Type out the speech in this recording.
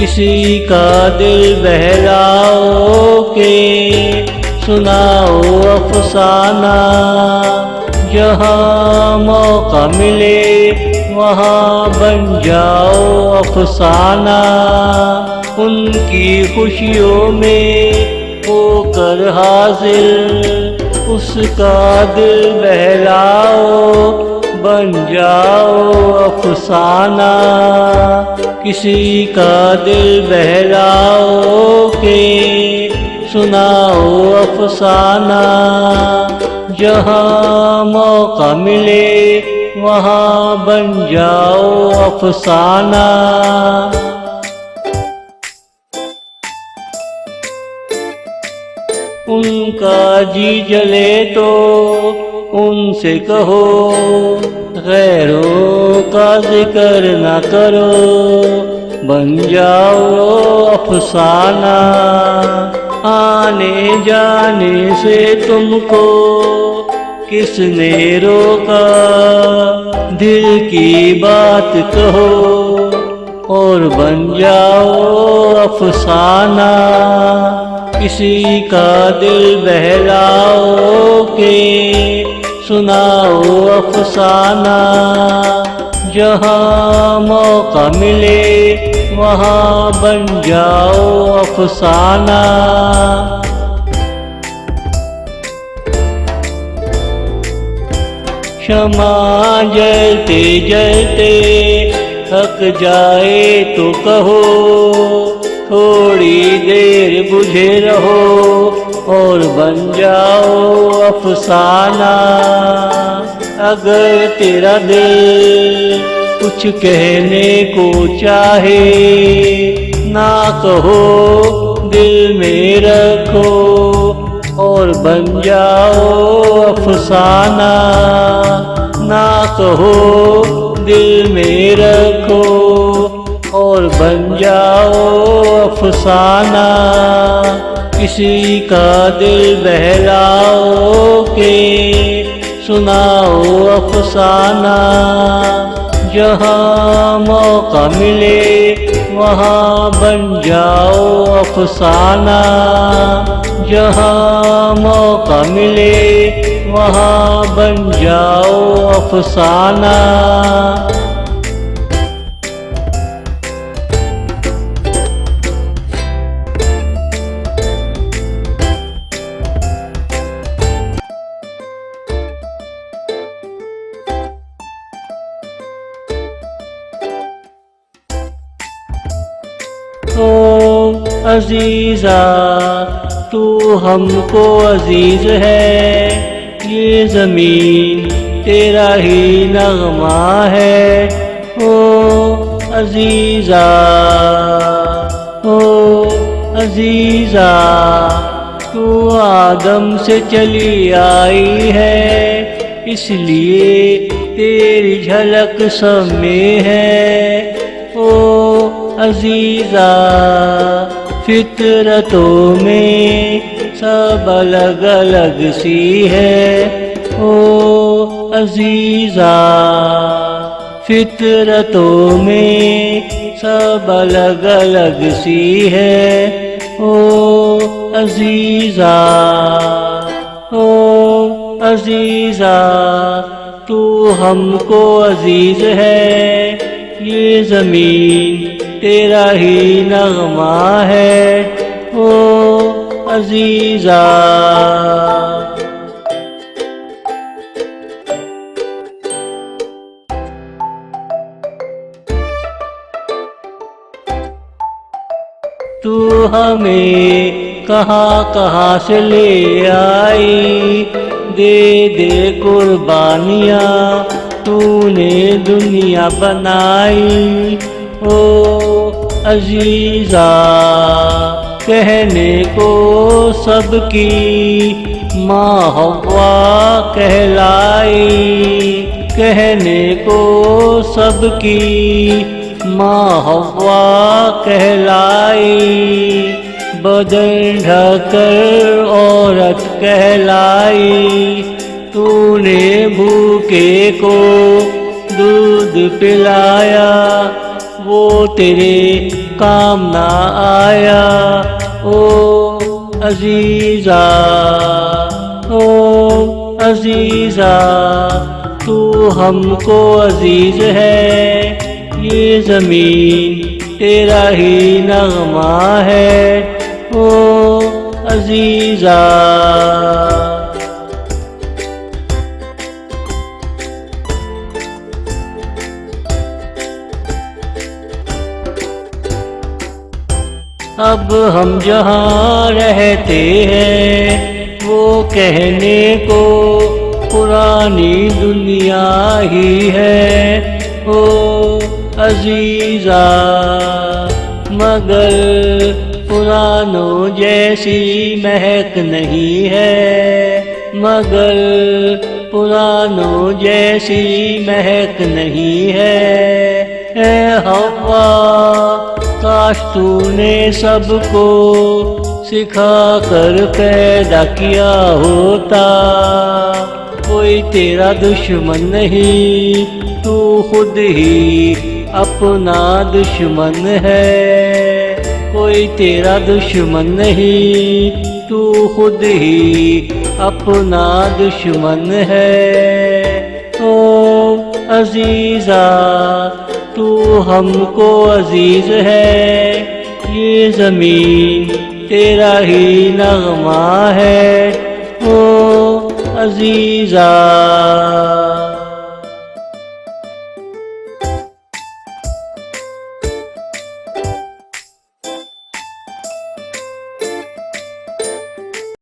किसी का दिल बहलाओ के सुनाओ अफसाना। जहाँ मौका मिले वहाँ बन जाओ अफसाना। उनकी खुशियों में होकर हाजिर उसका दिल बहलाओ, बन जाओ अफसाना। किसी का दिल बहलाओ के सुनाओ अफसाना। जहाँ मौका मिले वहाँ बन जाओ अफसाना। उनका जी जले तो उनसे कहो गैरों का जिक्र न करो, बन जाओ अफसाना। आने जाने से तुमको किसने रोका, दिल की बात कहो और बन जाओ अफसाना। किसी का दिल बहलाओ के सुनाओ अफसाना। जहाँ मौका मिले वहाँ बन जाओ अफसाना। क्षमा जलते जलते थक जाए तो कहो, थोड़ी देर बुझे रहो और बन जाओ अफसाना। अगर तेरा दिल कुछ कहने को चाहे ना कहो, दिल में रखो और बन जाओ अफसाना। ना कहो दिल में रखो और बन जाओ अफसाना। किसी का दिल बहलाओ के सुनाओ अफसाना। जहाँ मौका मिले वहाँ बन जाओ अफसाना। जहाँ मौका मिले वहाँ बन जाओ अफसाना। ओ अजीज़ा तू हमको अजीज़ है, ये ज़मीन तेरा ही नग़मा है। ओ अजीज़ा ओ अजीज़ा तू आदम से चली आई है, इसलिए तेरी झलक सब में है। ओ अजीज़ा फितरतों में सब अलग अलग सी है। ओ अजीज़ा फितरतों में सब अलग अलग सी है। ओ अजीज़ा ओ अजीज़ा तू हमको अजीज़ है, ये ज़मीन तेरा ही नग़मा है। ओ अजीज़ा तू हमें कहाँ कहाँ से ले आई, दे दे कुर्बानियाँ तूने दुनिया बनाई। ओ अजीज़ा कहने को सबकी माँ हव्वा कहलाई, कहने को सबकी माँ हव्वा कहलाई। बदन ढककर औरत कहलाई, तूने भूखे को दूध पिलाया, वो तेरे काम ना आया। ओ अजीजा, ओ अजीजा, तू हमको अजीज है, ये ज़मीन तेरा ही नगमा है। ओ अजीजा, अब हम जहाँ रहते हैं वो कहने को पुरानी दुनिया ही है। ओ अजीजा, मगर पुरानों जैसी महक नहीं है, मगर पुरानों जैसी महक नहीं है। ए हवा, काश तूने सबको सिखा कर पैदा किया होता। कोई तेरा दुश्मन नहीं, तू खुद ही अपना दुश्मन है। कोई तेरा दुश्मन नहीं, तू खुद ही अपना दुश्मन है। ओ अजीजा, तू हमको अजीज है, ये ज़मीन तेरा ही नगमा है। ओ अजीजा।